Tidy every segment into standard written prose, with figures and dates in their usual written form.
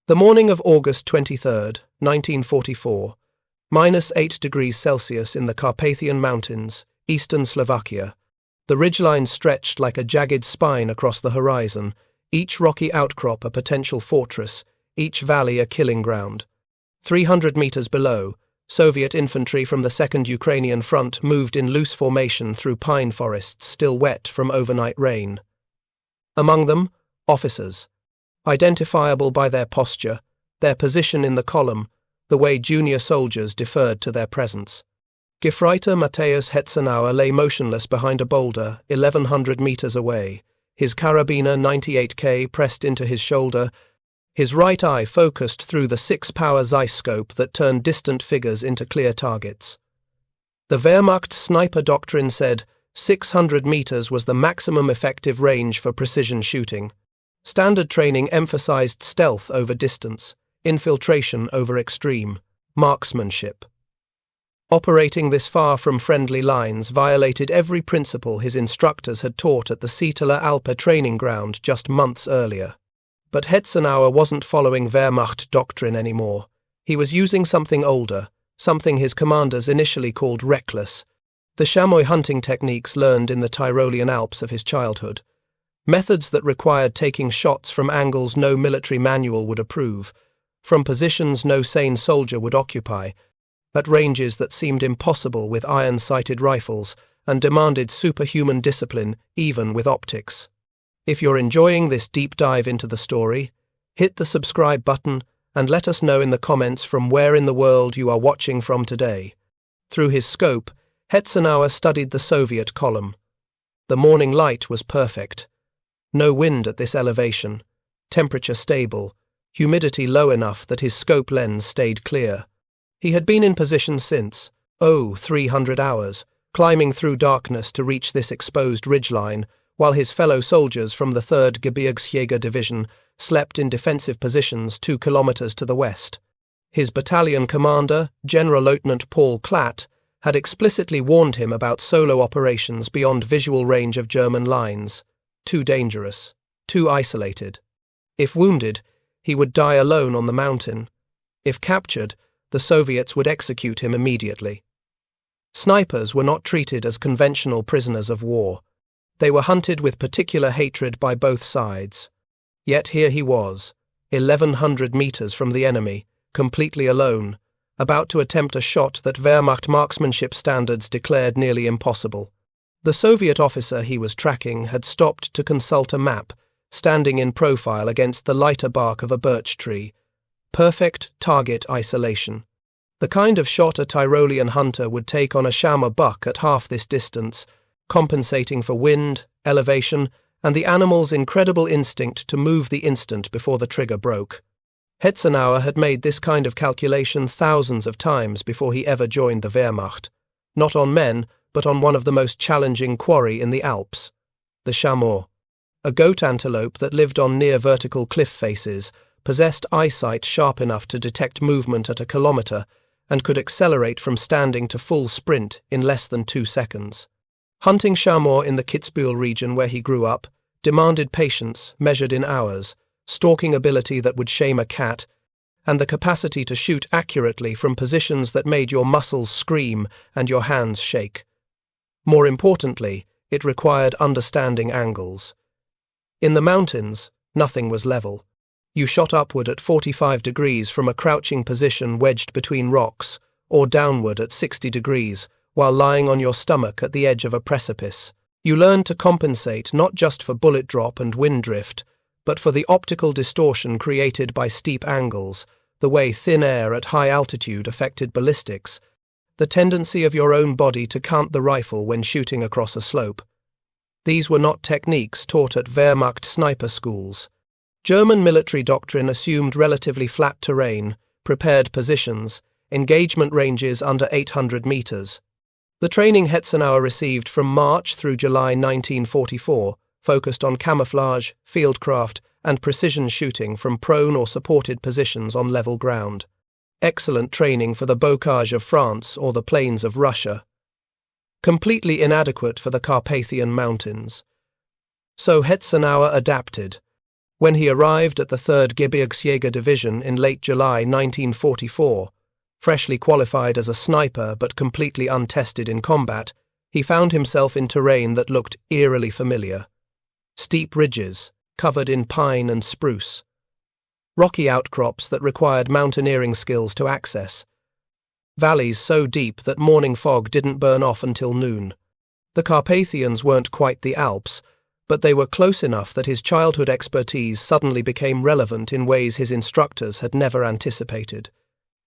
The morning of August 23rd, 1944, -8 degrees Celsius in the Carpathian Mountains, eastern Slovakia. The ridgeline stretched like a jagged spine across the horizon, each rocky outcrop a potential fortress, each valley a killing ground. 300 meters below, Soviet infantry from the Second Ukrainian Front moved in loose formation through pine forests still wet from overnight rain. Among them, officers, identifiable by their posture, their position in the column, the way junior soldiers deferred to their presence. Gefreiter Matthäus Hetzenauer lay motionless behind a boulder 1,100 meters away, his Karabiner 98K pressed into his shoulder, his right eye focused through the 6-power Zeiss scope that turned distant figures into clear targets. The Wehrmacht sniper doctrine said 600 meters was the maximum effective range for precision shooting. Standard training emphasized stealth over distance, infiltration over extreme, marksmanship. Operating this far from friendly lines violated every principle his instructors had taught at the Seetaler Alpe training ground just months earlier. But Hetzenauer wasn't following Wehrmacht doctrine anymore. He was using something older, something his commanders initially called reckless, the chamois hunting techniques learned in the Tyrolean Alps of his childhood. Methods that required taking shots from angles no military manual would approve, from positions no sane soldier would occupy, at ranges that seemed impossible with iron-sighted rifles and demanded superhuman discipline even with optics. If you're enjoying this deep dive into the story, hit the subscribe button and let us know in the comments from where in the world you are watching from today. Through his scope, Hetzenauer studied the Soviet column. The morning light was perfect. No wind at this elevation, temperature stable, humidity low enough that his scope lens stayed clear. He had been in position since, 300 hours, climbing through darkness to reach this exposed ridgeline, while his fellow soldiers from the 3rd Gebirgsjäger Division slept in defensive positions 2 kilometers to the west. His battalion commander, General-Lieutenant Paul Klatt, had explicitly warned him about solo operations beyond visual range of German lines. Too dangerous, too isolated. If wounded, he would die alone on the mountain. If captured, the Soviets would execute him immediately. Snipers were not treated as conventional prisoners of war. They were hunted with particular hatred by both sides. Yet here he was, 1,100 meters from the enemy, completely alone, about to attempt a shot that Wehrmacht marksmanship standards declared nearly impossible. The Soviet officer he was tracking had stopped to consult a map, standing in profile against the lighter bark of a birch tree. Perfect target isolation. The kind of shot a Tyrolean hunter would take on a chamois buck at half this distance, compensating for wind, elevation, and the animal's incredible instinct to move the instant before the trigger broke. Hetzenauer had made this kind of calculation thousands of times before he ever joined the Wehrmacht. Not on men, but on one of the most challenging quarry in the Alps, the chamois. A goat antelope that lived on near vertical cliff faces, possessed eyesight sharp enough to detect movement at a kilometer, and could accelerate from standing to full sprint in less than 2 seconds. Hunting chamois in the Kitzbühel region where he grew up demanded patience measured in hours, stalking ability that would shame a cat, and the capacity to shoot accurately from positions that made your muscles scream and your hands shake. More importantly, it required understanding angles. In the mountains, nothing was level. You shot upward at 45 degrees from a crouching position wedged between rocks, or downward at 60 degrees, while lying on your stomach at the edge of a precipice. You learned to compensate not just for bullet drop and wind drift, but for the optical distortion created by steep angles, the way thin air at high altitude affected ballistics, the tendency of your own body to count the rifle when shooting across a slope. These were not techniques taught at Wehrmacht sniper schools. German military doctrine assumed relatively flat terrain, prepared positions, engagement ranges under 800 meters. The training Hetzenauer received from March through July 1944 focused on camouflage, fieldcraft, and precision shooting from prone or supported positions on level ground. Excellent training for the bocage of France or the plains of Russia. Completely inadequate for the Carpathian Mountains. So Hetzenauer adapted. When he arrived at the 3rd Gebirgsjäger Division in late July 1944, freshly qualified as a sniper but completely untested in combat, he found himself in terrain that looked eerily familiar. Steep ridges, covered in pine and spruce. Rocky outcrops that required mountaineering skills to access. Valleys so deep that morning fog didn't burn off until noon. The Carpathians weren't quite the Alps, but they were close enough that his childhood expertise suddenly became relevant in ways his instructors had never anticipated.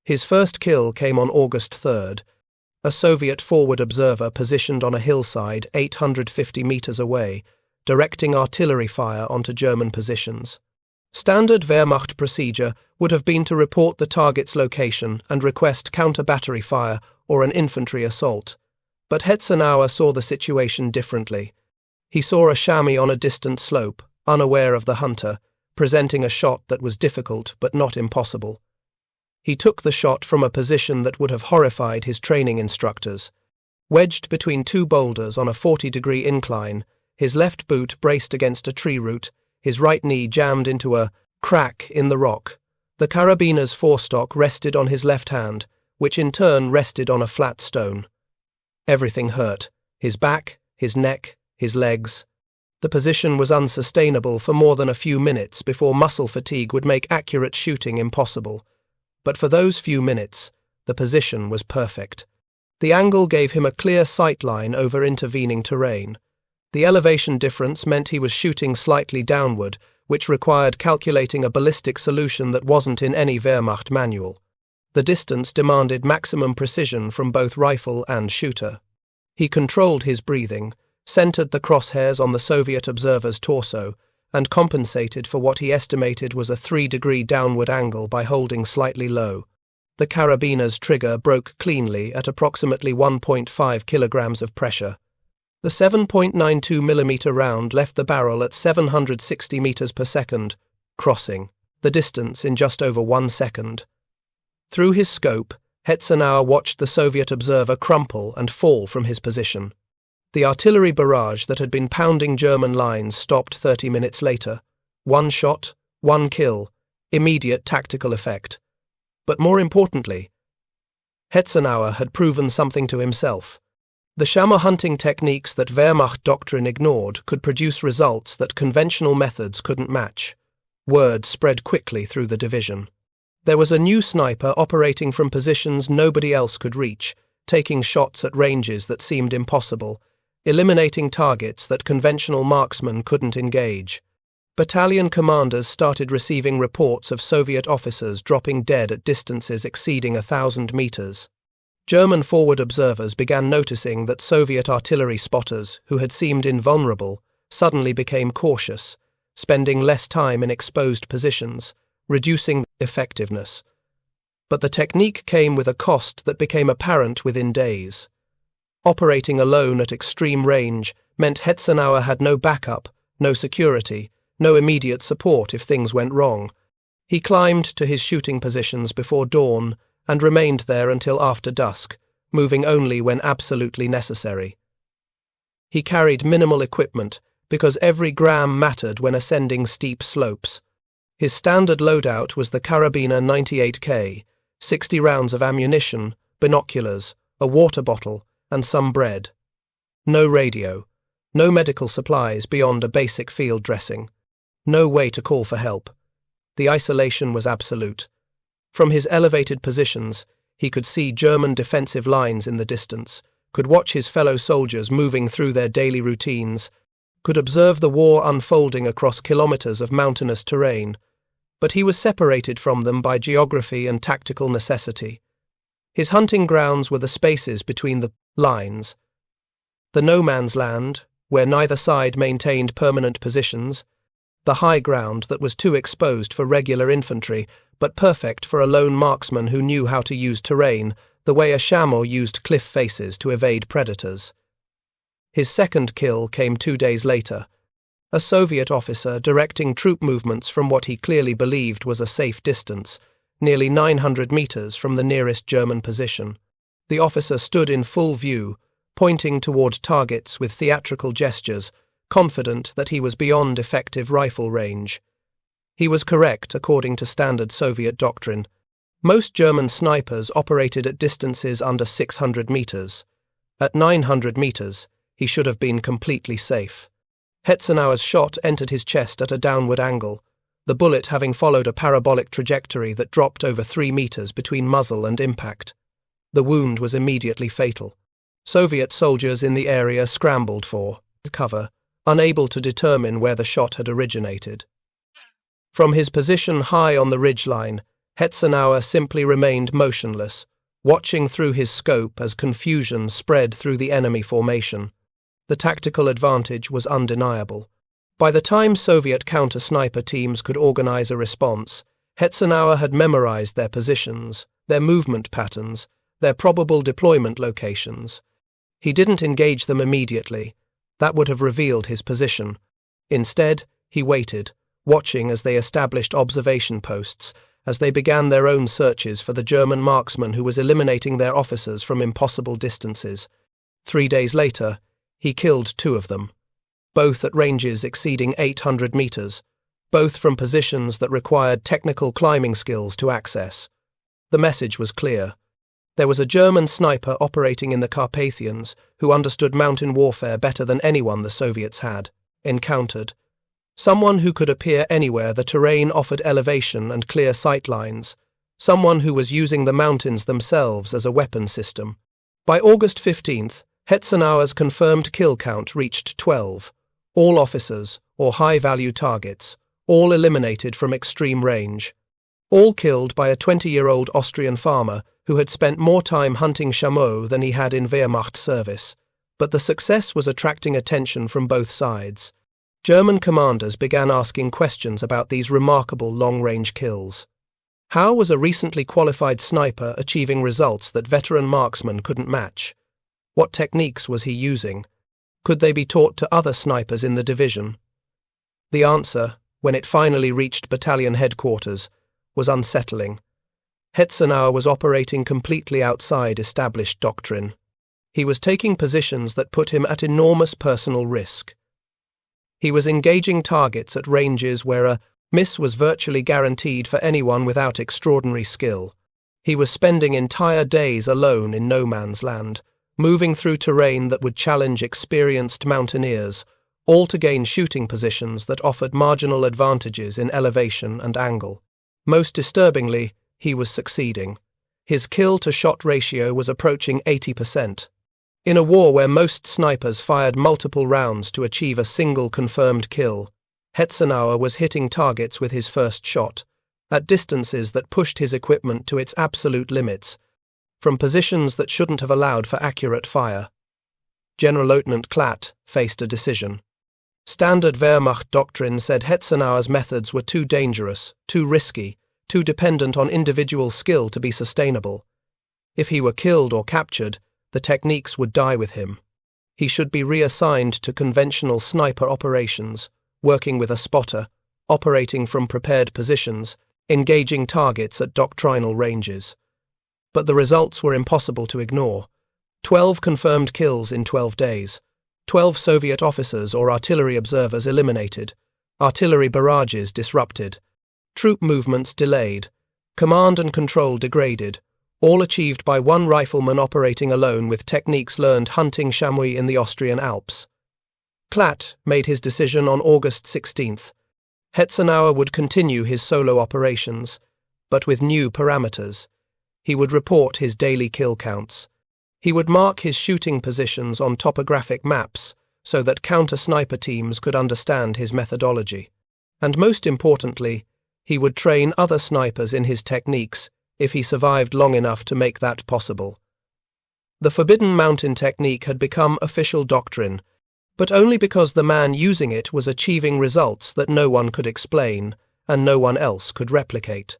His first kill came on August 3rd, a Soviet forward observer positioned on a hillside 850 meters away, directing artillery fire onto German positions. Standard Wehrmacht procedure would have been to report the target's location and request counter-battery fire or an infantry assault. But Hetzenauer saw the situation differently. He saw a chamois on a distant slope, unaware of the hunter, presenting a shot that was difficult but not impossible. He took the shot from a position that would have horrified his training instructors. Wedged between two boulders on a 40-degree incline, his left boot braced against a tree root, his right knee jammed into a crack in the rock. The Karabiner's forestock rested on his left hand, which in turn rested on a flat stone. Everything hurt: his back, his neck, his legs. The position was unsustainable for more than a few minutes before muscle fatigue would make accurate shooting impossible. But for those few minutes, the position was perfect. The angle gave him a clear sight line over intervening terrain. The elevation difference meant he was shooting slightly downward, which required calculating a ballistic solution that wasn't in any Wehrmacht manual. The distance demanded maximum precision from both rifle and shooter. He controlled his breathing, centered the crosshairs on the Soviet observer's torso, and compensated for what he estimated was a 3-degree downward angle by holding slightly low. The Karabiner's trigger broke cleanly at approximately 1.5 kilograms of pressure. The 7.92mm round left the barrel at 760 meters per second, crossing the distance in just over 1 second. Through his scope, Hetzenauer watched the Soviet observer crumple and fall from his position. The artillery barrage that had been pounding German lines stopped 30 minutes later. 1 shot, 1 kill, immediate tactical effect. But more importantly, Hetzenauer had proven something to himself. The chamois hunting techniques that Wehrmacht doctrine ignored could produce results that conventional methods couldn't match. Word spread quickly through the division. There was a new sniper operating from positions nobody else could reach, taking shots at ranges that seemed impossible, eliminating targets that conventional marksmen couldn't engage. Battalion commanders started receiving reports of Soviet officers dropping dead at distances exceeding 1,000 meters. German forward observers began noticing that Soviet artillery spotters, who had seemed invulnerable, suddenly became cautious, spending less time in exposed positions, reducing effectiveness. But the technique came with a cost that became apparent within days. Operating alone at extreme range meant Hetzenauer had no backup, no security, no immediate support if things went wrong. He climbed to his shooting positions before dawn and remained there until after dusk, moving only when absolutely necessary. He carried minimal equipment because every gram mattered when ascending steep slopes. His standard loadout was the Karabiner 98K, 60 rounds of ammunition, binoculars, a water bottle, and some bread. No radio, no medical supplies beyond a basic field dressing, no way to call for help. The isolation was absolute. From his elevated positions, he could see German defensive lines in the distance, could watch his fellow soldiers moving through their daily routines, could observe the war unfolding across kilometers of mountainous terrain, but he was separated from them by geography and tactical necessity. His hunting grounds were the spaces between the lines, the no-man's land, where neither side maintained permanent positions, the high ground that was too exposed for regular infantry, but perfect for a lone marksman who knew how to use terrain, the way a chamois used cliff faces to evade predators. His second kill came 2 days later. A Soviet officer directing troop movements from what he clearly believed was a safe distance, nearly 900 meters from the nearest German position. The officer stood in full view, pointing toward targets with theatrical gestures, confident that he was beyond effective rifle range. He was correct according to standard Soviet doctrine. Most German snipers operated at distances under 600 meters. At 900 meters, he should have been completely safe. Hetzenauer's shot entered his chest at a downward angle, the bullet having followed a parabolic trajectory that dropped over 3 meters between muzzle and impact. The wound was immediately fatal. Soviet soldiers in the area scrambled for cover, unable to determine where the shot had originated. From his position high on the ridgeline, Hetzenauer simply remained motionless, watching through his scope as confusion spread through the enemy formation. The tactical advantage was undeniable. By the time Soviet counter-sniper teams could organize a response, Hetzenauer had memorized their positions, their movement patterns, their probable deployment locations. He didn't engage them immediately. That would have revealed his position. Instead, he waited, watching as they established observation posts, as they began their own searches for the German marksman who was eliminating their officers from impossible distances. 3 days later, he killed 2 of them, both at ranges exceeding 800 meters, both from positions that required technical climbing skills to access. The message was clear. There was a German sniper operating in the Carpathians who understood mountain warfare better than anyone the Soviets had encountered. Someone who could appear anywhere the terrain offered elevation and clear sight lines. Someone who was using the mountains themselves as a weapon system. By August 15th, Hetzenauer's confirmed kill count reached 12. All officers, or high-value targets, all eliminated from extreme range. All killed by a 20-year-old Austrian farmer who had spent more time hunting chameaux than he had in Wehrmacht service. But the success was attracting attention from both sides. German commanders began asking questions about these remarkable long-range kills. How was a recently qualified sniper achieving results that veteran marksmen couldn't match? What techniques was he using? Could they be taught to other snipers in the division? The answer, when it finally reached battalion headquarters, was unsettling. Hetzenauer was operating completely outside established doctrine. He was taking positions that put him at enormous personal risk. He was engaging targets at ranges where a miss was virtually guaranteed for anyone without extraordinary skill. He was spending entire days alone in no man's land, moving through terrain that would challenge experienced mountaineers, all to gain shooting positions that offered marginal advantages in elevation and angle. Most disturbingly, he was succeeding. His kill-to-shot ratio was approaching 80%. In a war where most snipers fired multiple rounds to achieve a single confirmed kill, Hetzenauer was hitting targets with his first shot, at distances that pushed his equipment to its absolute limits, from positions that shouldn't have allowed for accurate fire. General Lieutenant Klatt faced a decision. Standard Wehrmacht doctrine said Hetzenauer's methods were too dangerous, too risky, too dependent on individual skill to be sustainable. If he were killed or captured, the techniques would die with him. He should be reassigned to conventional sniper operations, working with a spotter, operating from prepared positions, engaging targets at doctrinal ranges. But the results were impossible to ignore. 12 confirmed kills in 12 days. 12 Soviet officers or artillery observers eliminated. Artillery barrages disrupted. Troop movements delayed. Command and control degraded. All achieved by one rifleman operating alone with techniques learned hunting chamois in the Austrian Alps. Klatt made his decision on August 16th. Hetzenauer would continue his solo operations, but with new parameters. He would report his daily kill counts. He would mark his shooting positions on topographic maps so that counter-sniper teams could understand his methodology. And most importantly, he would train other snipers in his techniques if he survived long enough to make that possible. The Forbidden Mountain technique had become official doctrine, but only because the man using it was achieving results that no one could explain and no one else could replicate.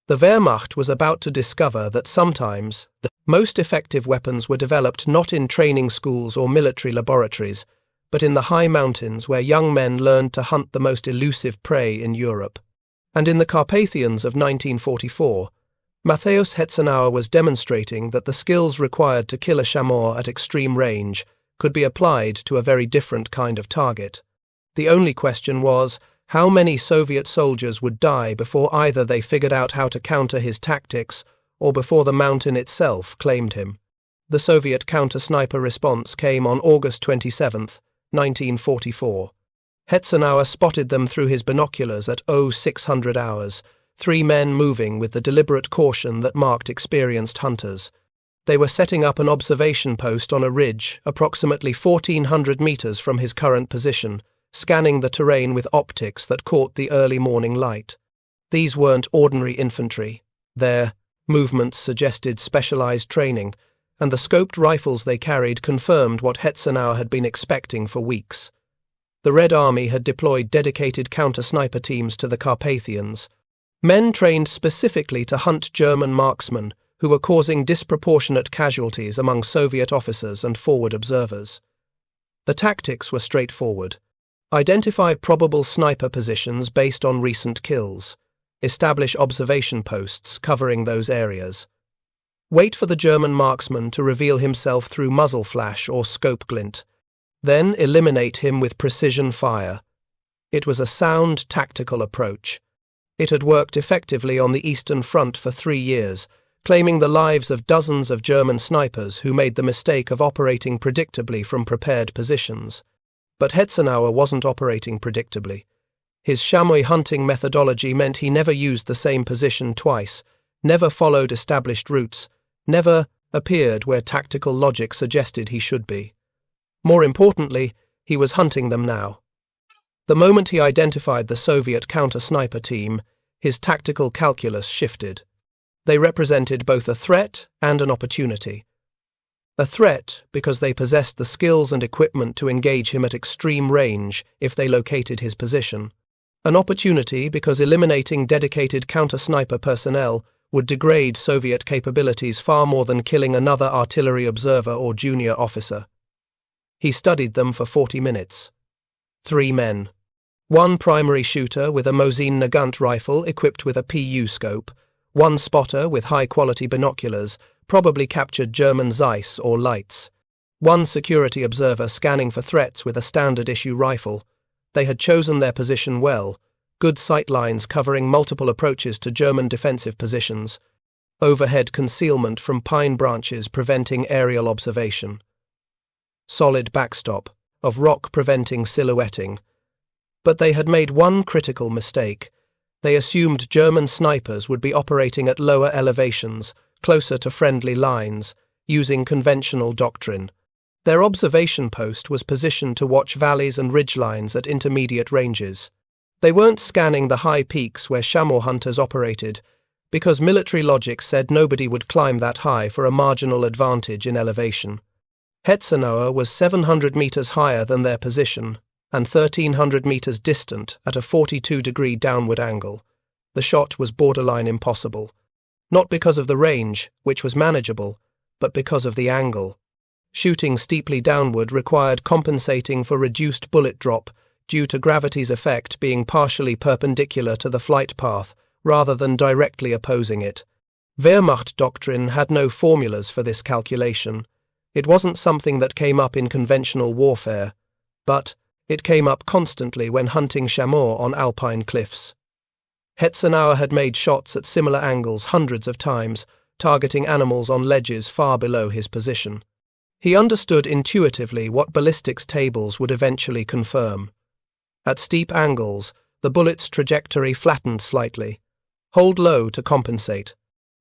The Wehrmacht was about to discover that sometimes the most effective weapons were developed not in training schools or military laboratories, but in the high mountains where young men learned to hunt the most elusive prey in Europe. And in the Carpathians of 1944, Matthäus Hetzenauer was demonstrating that the skills required to kill a chamois at extreme range could be applied to a very different kind of target. The only question was, how many Soviet soldiers would die before either they figured out how to counter his tactics or before the mountain itself claimed him. The Soviet counter-sniper response came on August 27, 1944. Hetzenauer spotted them through his binoculars at 0600 hours, 3 men moving with the deliberate caution that marked experienced hunters. They were setting up an observation post on a ridge approximately 1,400 meters from his current position, scanning the terrain with optics that caught the early morning light. These weren't ordinary infantry. Their movements suggested specialized training, and the scoped rifles they carried confirmed what Hetzenauer had been expecting for weeks. The Red Army had deployed dedicated counter-sniper teams to the Carpathians, men trained specifically to hunt German marksmen who were causing disproportionate casualties among Soviet officers and forward observers. The tactics were straightforward. Identify probable sniper positions based on recent kills. Establish observation posts covering those areas. Wait for the German marksman to reveal himself through muzzle flash or scope glint. Then eliminate him with precision fire. It was a sound tactical approach. It had worked effectively on the Eastern Front for 3 years, claiming the lives of dozens of German snipers who made the mistake of operating predictably from prepared positions. But Hetzenauer wasn't operating predictably. His chamois hunting methodology meant he never used the same position twice, never followed established routes, never appeared where tactical logic suggested he should be. More importantly, he was hunting them now. The moment he identified the Soviet counter-sniper team, his tactical calculus shifted. They represented both a threat and an opportunity. A threat because they possessed the skills and equipment to engage him at extreme range if they located his position. An opportunity because eliminating dedicated counter-sniper personnel would degrade Soviet capabilities far more than killing another artillery observer or junior officer. He studied them for 40 minutes. 3 men. 1 primary shooter with a Mosin Nagant rifle equipped with a PU scope, 1 spotter with high-quality binoculars, probably captured German Zeiss or lights, 1 security observer scanning for threats with a standard-issue rifle. They had chosen their position well, good sight lines covering multiple approaches to German defensive positions, overhead concealment from pine branches preventing aerial observation, solid backstop of rock preventing silhouetting. But they had made one critical mistake. They assumed German snipers would be operating at lower elevations, closer to friendly lines, using conventional doctrine. Their observation post was positioned to watch valleys and ridgelines at intermediate ranges. They weren't scanning the high peaks where chamois hunters operated, because military logic said nobody would climb that high for a marginal advantage in elevation. Hetzenauer was 700 meters higher than their position, and 1,300 meters distant at a 42-degree downward angle. The shot was borderline impossible. Not because of the range, which was manageable, but because of the angle. Shooting steeply downward required compensating for reduced bullet drop due to gravity's effect being partially perpendicular to the flight path rather than directly opposing it. Wehrmacht doctrine had no formulas for this calculation. It wasn't something that came up in conventional warfare, but it came up constantly when hunting chamois on alpine cliffs. Hetzenauer had made shots at similar angles hundreds of times, targeting animals on ledges far below his position. He understood intuitively what ballistics tables would eventually confirm. At steep angles, the bullet's trajectory flattened slightly. Hold low to compensate.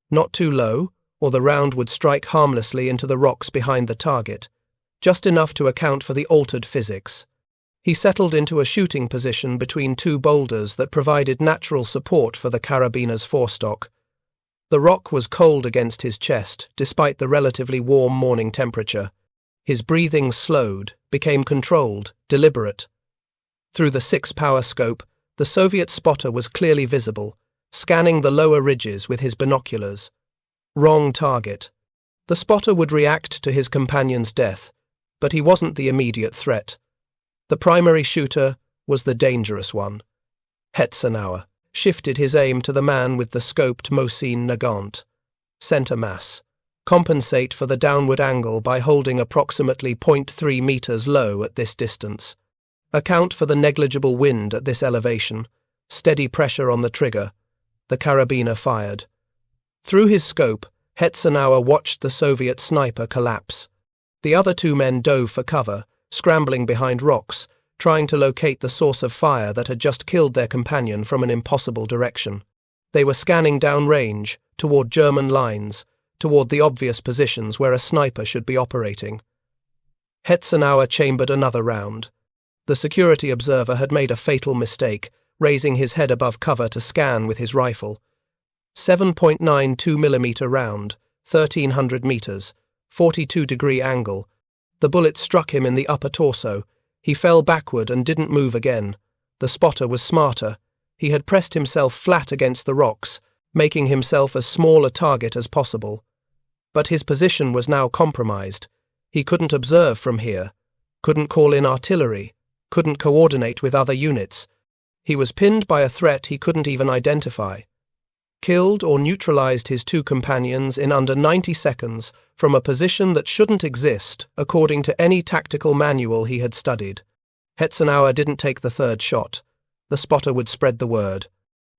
Not too low, or the round would strike harmlessly into the rocks behind the target, just enough to account for the altered physics. He settled into a shooting position between 2 boulders that provided natural support for the Karabiner's forestock. The rock was cold against his chest, despite the relatively warm morning temperature. His breathing slowed, became controlled, deliberate. Through the 6-power scope, the Soviet spotter was clearly visible, scanning the lower ridges with his binoculars. Wrong target. The spotter would react to his companion's death, but he wasn't the immediate threat. The primary shooter was the dangerous one. Hetzenauer shifted his aim to the man with the scoped Mosin Nagant. Center mass. Compensate for the downward angle by holding approximately 0.3 meters low at this distance. Account for the negligible wind at this elevation, steady pressure on the trigger. The Karabiner fired. Through his scope, Hetzenauer watched the Soviet sniper collapse. The other two men dove for cover, scrambling behind rocks, trying to locate the source of fire that had just killed their companion from an impossible direction. They were scanning downrange, toward German lines, toward the obvious positions where a sniper should be operating. Hetzenauer chambered another round. The security observer had made a fatal mistake, raising his head above cover to scan with his rifle. 7.92 mm round, 1,300 meters, 42-degree angle. The bullet struck him in the upper torso. He fell backward and didn't move again. The spotter was smarter. He had pressed himself flat against the rocks, making himself as small a target as possible. But his position was now compromised. He couldn't observe from here, couldn't call in artillery, couldn't coordinate with other units. He was pinned by a threat he couldn't even identify. Killed or neutralized his two companions in under 90 seconds from a position that shouldn't exist according to any tactical manual he had studied. Hetzenauer didn't take the third shot. The spotter would spread the word.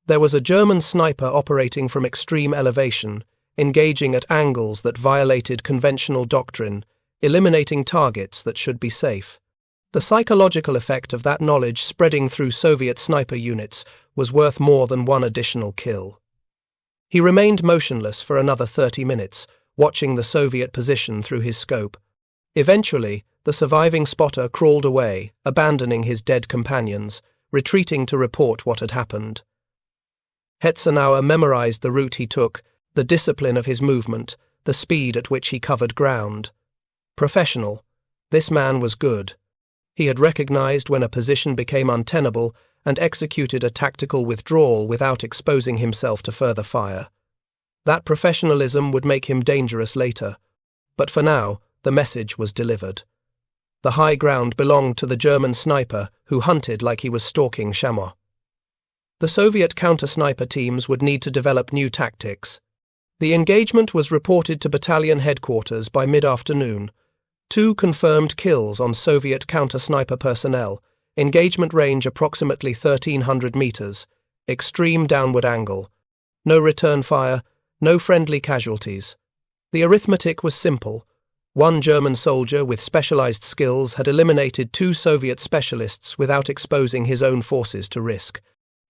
There was a German sniper operating from extreme elevation, engaging at angles that violated conventional doctrine, eliminating targets that should be safe. The psychological effect of that knowledge spreading through Soviet sniper units was worth more than one additional kill. He remained motionless for another 30 minutes, watching the Soviet position through his scope. Eventually, the surviving spotter crawled away, abandoning his dead companions, retreating to report what had happened. Hetzenauer memorized the route he took, the discipline of his movement, the speed at which he covered ground. Professional. This man was good. He had recognized when a position became untenable and executed a tactical withdrawal without exposing himself to further fire. That professionalism would make him dangerous later. But for now, the message was delivered. The high ground belonged to the German sniper who hunted like he was stalking chamois. The Soviet counter-sniper teams would need to develop new tactics. The engagement was reported to battalion headquarters by mid-afternoon. 2 confirmed kills on Soviet counter-sniper personnel, engagement range approximately 1,300 meters, extreme downward angle. No return fire, no friendly casualties. The arithmetic was simple. 1 German soldier with specialized skills had eliminated 2 Soviet specialists without exposing his own forces to risk.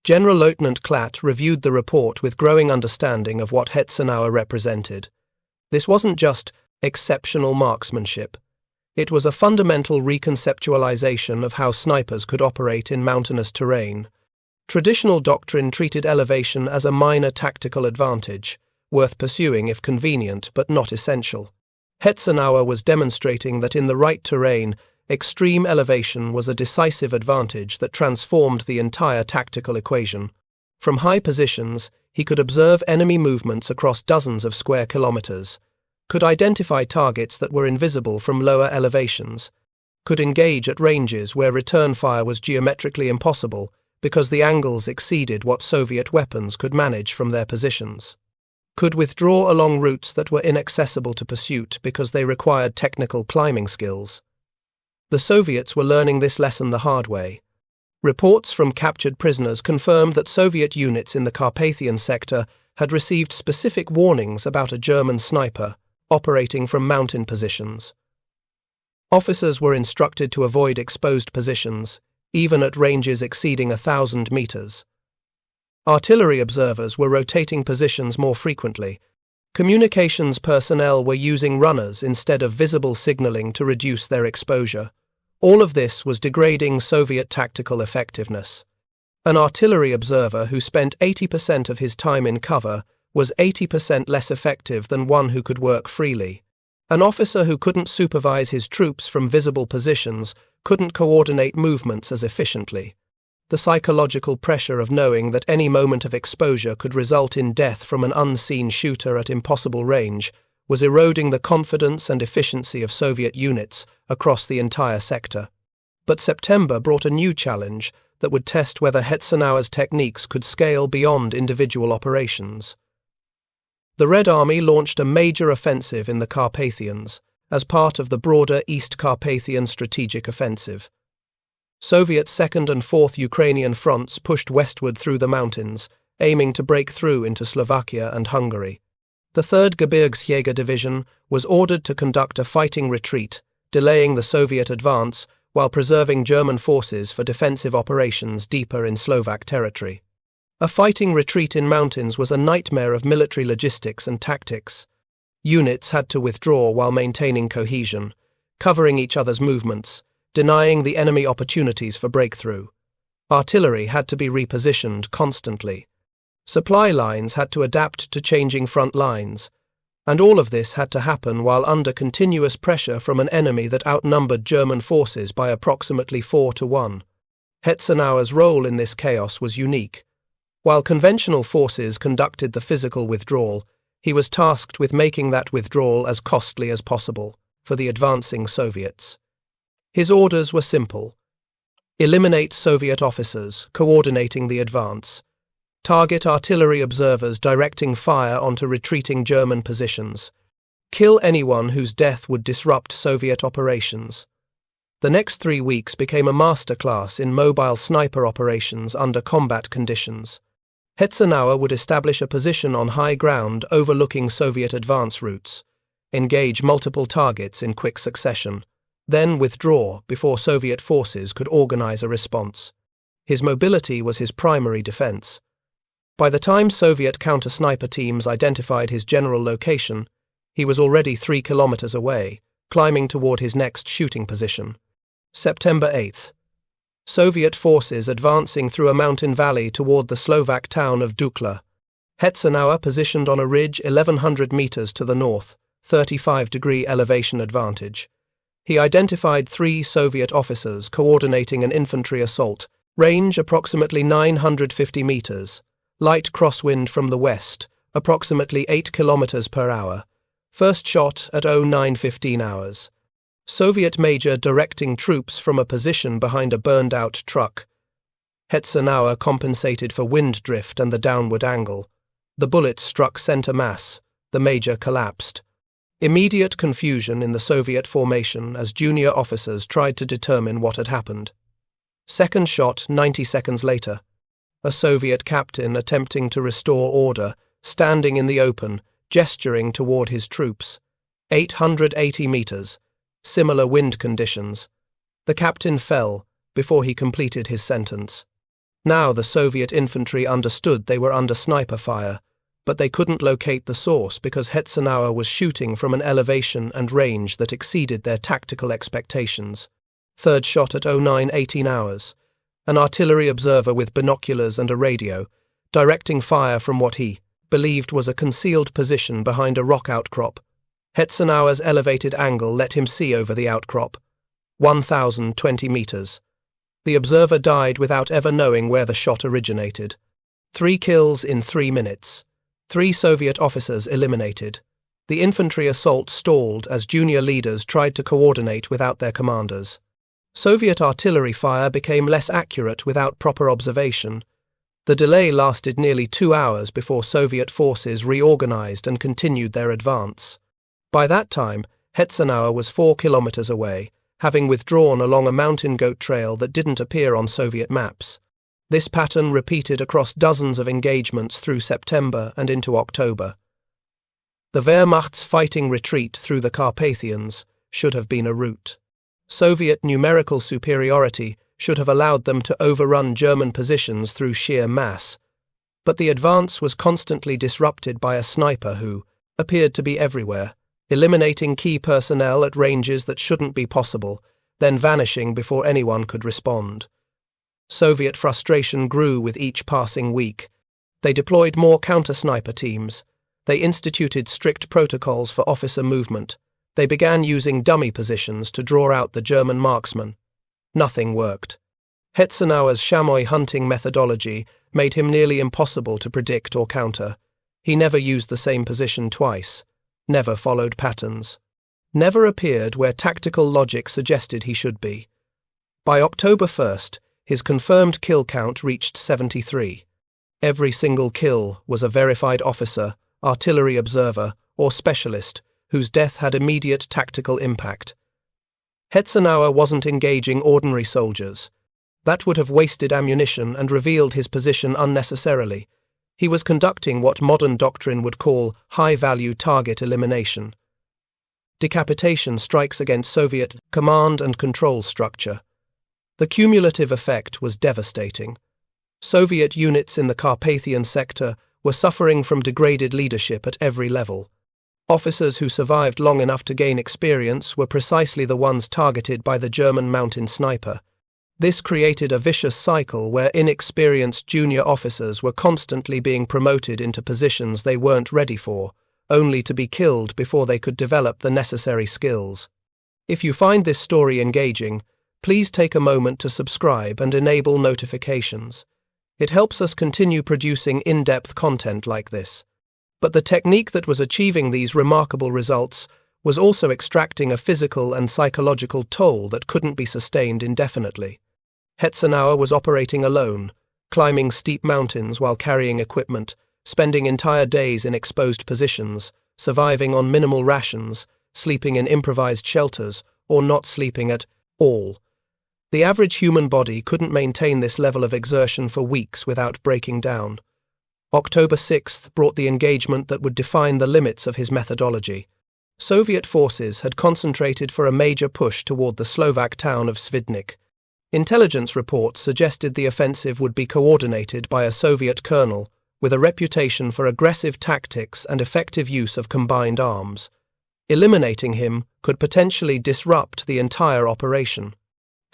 General Lieutenant Klatt reviewed the report with growing understanding of what Hetzenauer represented. This wasn't just exceptional marksmanship. It was a fundamental reconceptualization of how snipers could operate in mountainous terrain. Traditional doctrine treated elevation as a minor tactical advantage, worth pursuing if convenient but not essential. Hetzenauer was demonstrating that in the right terrain, extreme elevation was a decisive advantage that transformed the entire tactical equation. From high positions, he could observe enemy movements across dozens of square kilometers, could identify targets that were invisible from lower elevations, could engage at ranges where return fire was geometrically impossible because the angles exceeded what Soviet weapons could manage from their positions, could withdraw along routes that were inaccessible to pursuit because they required technical climbing skills. The Soviets were learning this lesson the hard way. Reports from captured prisoners confirmed that Soviet units in the Carpathian sector had received specific warnings about a German sniper operating from mountain positions. Officers were instructed to avoid exposed positions, even at ranges exceeding 1,000 meters. Artillery observers were rotating positions more frequently. Communications personnel were using runners instead of visible signaling to reduce their exposure. All of this was degrading Soviet tactical effectiveness. An artillery observer who spent 80% of his time in cover was 80% less effective than one who could work freely. An officer who couldn't supervise his troops from visible positions couldn't coordinate movements as efficiently. The psychological pressure of knowing that any moment of exposure could result in death from an unseen shooter at impossible range was eroding the confidence and efficiency of Soviet units across the entire sector. But September brought a new challenge that would test whether Hetzenauer's techniques could scale beyond individual operations. The Red Army launched a major offensive in the Carpathians as part of the broader East Carpathian strategic offensive. Soviet Second and Fourth Ukrainian Fronts pushed westward through the mountains, aiming to break through into Slovakia and Hungary. The 3rd Gebirgsjäger Division was ordered to conduct a fighting retreat, delaying the Soviet advance while preserving German forces for defensive operations deeper in Slovak territory. A fighting retreat in mountains was a nightmare of military logistics and tactics. Units had to withdraw while maintaining cohesion, covering each other's movements, denying the enemy opportunities for breakthrough. Artillery had to be repositioned constantly. Supply lines had to adapt to changing front lines, and all of this had to happen while under continuous pressure from an enemy that outnumbered German forces by approximately 4-1. Hetzenauer's role in this chaos was unique. While conventional forces conducted the physical withdrawal, he was tasked with making that withdrawal as costly as possible for the advancing Soviets. His orders were simple: eliminate Soviet officers coordinating the advance, target artillery observers directing fire onto retreating German positions, kill anyone whose death would disrupt Soviet operations. The next 3 weeks became a masterclass in mobile sniper operations under combat conditions. Hetzenauer would establish a position on high ground overlooking Soviet advance routes, engage multiple targets in quick succession, then withdraw before Soviet forces could organize a response. His mobility was his primary defense. By the time Soviet counter-sniper teams identified his general location, he was already 3 kilometers away, climbing toward his next shooting position. September 8th. Soviet forces advancing through a mountain valley toward the Slovak town of Dukla. Hetzenauer positioned on a ridge 1,100 meters to the north, 35-degree elevation advantage. He identified 3 Soviet officers coordinating an infantry assault, range approximately 950 meters, light crosswind from the west, approximately 8 kilometers per hour, first shot at 09:15 hours. Soviet major directing troops from a position behind a burned-out truck. Hetzenauer compensated for wind drift and the downward angle. The bullet struck center mass. The major collapsed. Immediate confusion in the Soviet formation as junior officers tried to determine what had happened. Second shot 90 seconds later. A Soviet captain attempting to restore order, standing in the open, gesturing toward his troops. 880 meters. Similar wind conditions. The captain fell before he completed his sentence. Now the Soviet infantry understood they were under sniper fire, but they couldn't locate the source because Hetzenauer was shooting from an elevation and range that exceeded their tactical expectations. Third shot at 09:18 hours. An artillery observer with binoculars and a radio, directing fire from what he believed was a concealed position behind a rock outcrop. Hetzenauer's elevated angle let him see over the outcrop. 1,020 meters. The observer died without ever knowing where the shot originated. 3 kills in 3 minutes. 3 Soviet officers eliminated. The infantry assault stalled as junior leaders tried to coordinate without their commanders. Soviet artillery fire became less accurate without proper observation. The delay lasted nearly 2 hours before Soviet forces reorganized and continued their advance. By that time, Hetzenauer was 4 kilometers away, having withdrawn along a mountain goat trail that didn't appear on Soviet maps. This pattern repeated across dozens of engagements through September and into October. The Wehrmacht's fighting retreat through the Carpathians should have been a route. Soviet numerical superiority should have allowed them to overrun German positions through sheer mass, but the advance was constantly disrupted by a sniper who appeared to be everywhere, eliminating key personnel at ranges that shouldn't be possible, then vanishing before anyone could respond. Soviet frustration grew with each passing week. They deployed more counter-sniper teams. They instituted strict protocols for officer movement. They began using dummy positions to draw out the German marksman. Nothing worked. Hetzenauer's chamois hunting methodology made him nearly impossible to predict or counter. He never used the same position twice, never followed patterns, never appeared where tactical logic suggested he should be. By October 1st, his confirmed kill count reached 73. Every single kill was a verified officer, artillery observer, or specialist whose death had immediate tactical impact. Hetzenauer wasn't engaging ordinary soldiers. That would have wasted ammunition and revealed his position unnecessarily. He was conducting what modern doctrine would call high-value target elimination. Decapitation strikes against Soviet command and control structure. The cumulative effect was devastating. Soviet units in the Carpathian sector were suffering from degraded leadership at every level. Officers who survived long enough to gain experience were precisely the ones targeted by the German mountain sniper. This created a vicious cycle where inexperienced junior officers were constantly being promoted into positions they weren't ready for, only to be killed before they could develop the necessary skills. If you find this story engaging, please take a moment to subscribe and enable notifications. It helps us continue producing in-depth content like this. But the technique that was achieving these remarkable results was also extracting a physical and psychological toll that couldn't be sustained indefinitely. Hetzenauer was operating alone, climbing steep mountains while carrying equipment, spending entire days in exposed positions, surviving on minimal rations, sleeping in improvised shelters, or not sleeping at all. The average human body couldn't maintain this level of exertion for weeks without breaking down. October 6th brought the engagement that would define the limits of his methodology. Soviet forces had concentrated for a major push toward the Slovak town of Svidnik. Intelligence reports suggested the offensive would be coordinated by a Soviet colonel with a reputation for aggressive tactics and effective use of combined arms. Eliminating him could potentially disrupt the entire operation.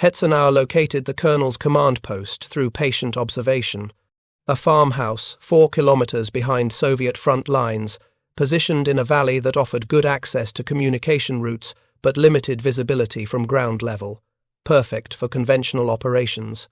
Hetzenauer located the colonel's command post through patient observation. A farmhouse 4 kilometers behind Soviet front lines, positioned in a valley that offered good access to communication routes but limited visibility from ground level. Perfect for conventional operations.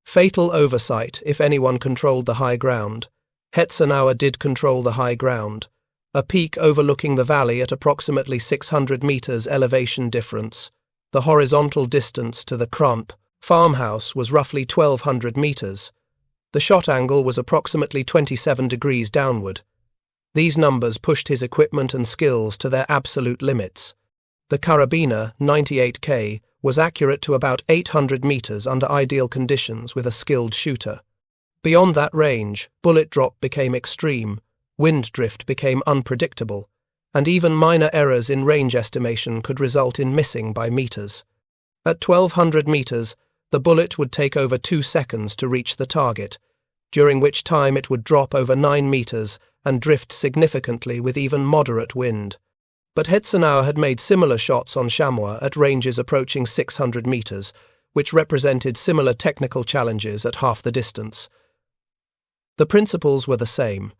Fatal oversight if anyone controlled the high ground. Hetzenauer did control the high ground. A peak overlooking the valley at approximately 600 meters elevation difference. The horizontal distance to the Krump farmhouse was roughly 1,200 meters. The shot angle was approximately 27 degrees downward. These numbers pushed his equipment and skills to their absolute limits. The Karabiner 98K was accurate to about 800 meters under ideal conditions with a skilled shooter. Beyond that range, bullet drop became extreme, wind drift became unpredictable, and even minor errors in range estimation could result in missing by meters. At 1,200 meters, the bullet would take over 2 seconds to reach the target, during which time it would drop over 9 meters and drift significantly with even moderate wind. But Hetzenauer had made similar shots on chamois at ranges approaching 600 meters, which represented similar technical challenges at half the distance. The principles were the same.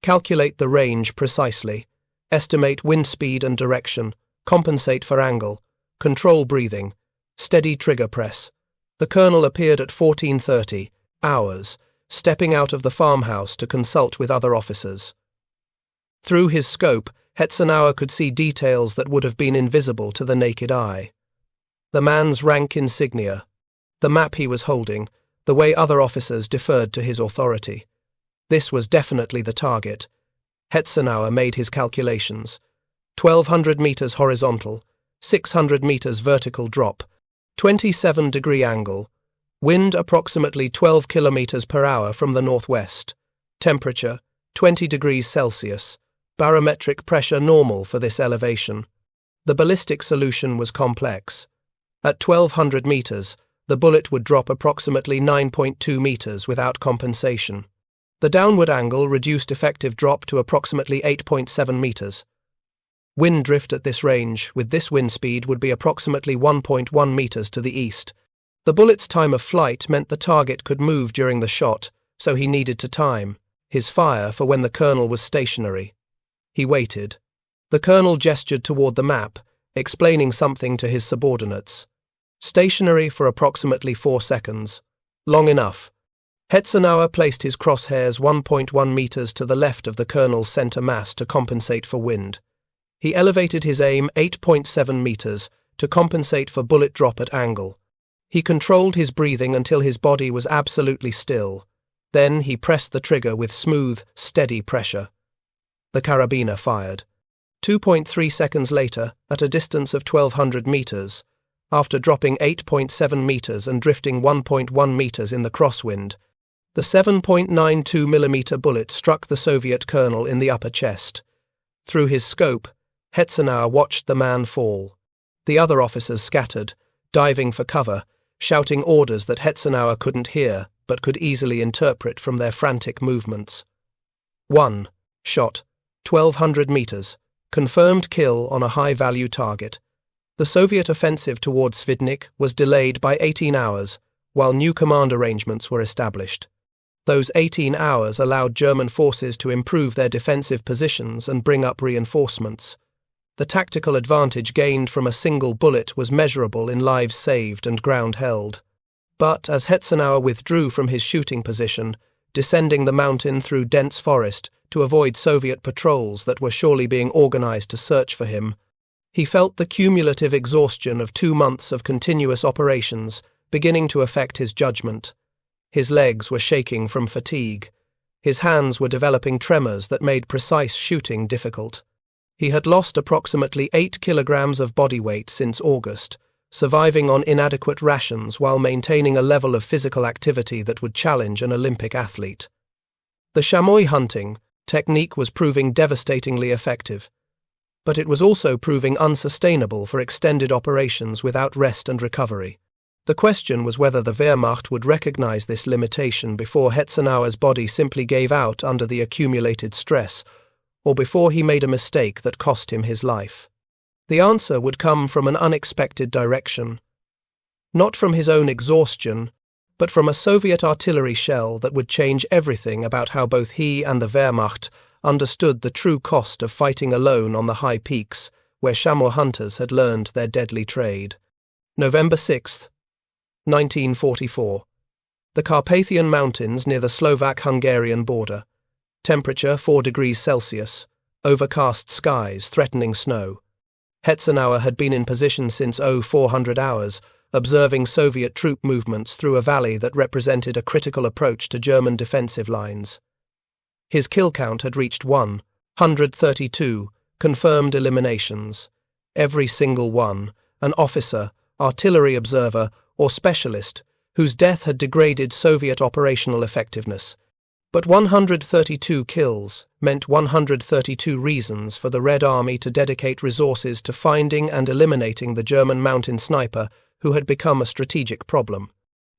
Calculate the range precisely, estimate wind speed and direction, compensate for angle, control breathing, steady trigger press. The colonel appeared at 14:30 hours, stepping out of the farmhouse to consult with other officers. Through his scope, Hetzenauer could see details that would have been invisible to the naked eye. The man's rank insignia, the map he was holding, the way other officers deferred to his authority. This was definitely the target. Hetzenauer made his calculations. 1,200 meters horizontal, 600 meters vertical drop, 27-degree angle, wind approximately 12 kilometers per hour from the northwest, temperature 20 degrees Celsius, barometric pressure normal for this elevation. The ballistic solution was complex. At 1,200 meters, the bullet would drop approximately 9.2 meters without compensation. The downward angle reduced effective drop to approximately 8.7 meters. Wind drift at this range, with this wind speed, would be approximately 1.1 meters to the east. The bullet's time of flight meant the target could move during the shot, so he needed to time his fire for when the colonel was stationary. He waited. The colonel gestured toward the map, explaining something to his subordinates. Stationary for approximately 4 seconds. Long enough. Hetzenauer placed his crosshairs 1.1 meters to the left of the colonel's center mass to compensate for wind. He elevated his aim 8.7 meters to compensate for bullet drop at angle. He controlled his breathing until his body was absolutely still. Then he pressed the trigger with smooth, steady pressure. The Karabiner fired. 2.3 seconds later, at a distance of 1,200 meters, After dropping 8.7 meters and drifting 1.1 meters in the crosswind, the 7.92 mm bullet struck the Soviet colonel in the upper chest. Through his scope, Hetzenauer watched the man fall. The other officers scattered, diving for cover, shouting orders that Hetzenauer couldn't hear but could easily interpret from their frantic movements. 1. Shot. 1,200 meters. Confirmed kill on a high-value target. The Soviet offensive towards Svidnik was delayed by 18 hours, while new command arrangements were established. Those 18 hours allowed German forces to improve their defensive positions and bring up reinforcements. The tactical advantage gained from a single bullet was measurable in lives saved and ground held. But as Hetzenauer withdrew from his shooting position, descending the mountain through dense forest to avoid Soviet patrols that were surely being organized to search for him, he felt the cumulative exhaustion of 2 months of continuous operations beginning to affect his judgment. His legs were shaking from fatigue. His hands were developing tremors that made precise shooting difficult. He had lost approximately 8 kilograms of body weight since August, surviving on inadequate rations while maintaining a level of physical activity that would challenge an Olympic athlete. The chamois hunting technique was proving devastatingly effective, but it was also proving unsustainable for extended operations without rest and recovery. The question was whether the Wehrmacht would recognize this limitation before Hetzenauer's body simply gave out under the accumulated stress, or before he made a mistake that cost him his life. The answer would come from an unexpected direction. Not from his own exhaustion, but from a Soviet artillery shell that would change everything about how both he and the Wehrmacht understood the true cost of fighting alone on the high peaks where chamois hunters had learned their deadly trade. November 6, 1944. The Carpathian Mountains near the Slovak-Hungarian border. Temperature 4 degrees Celsius. Overcast skies threatening snow. Hetzenauer had been in position since 0400 hours, observing Soviet troop movements through a valley that represented a critical approach to German defensive lines. His kill count had reached 132 confirmed eliminations. Every single one, an officer, artillery observer, or specialist, whose death had degraded Soviet operational effectiveness. But 132 kills meant 132 reasons for the Red Army to dedicate resources to finding and eliminating the German mountain sniper who had become a strategic problem.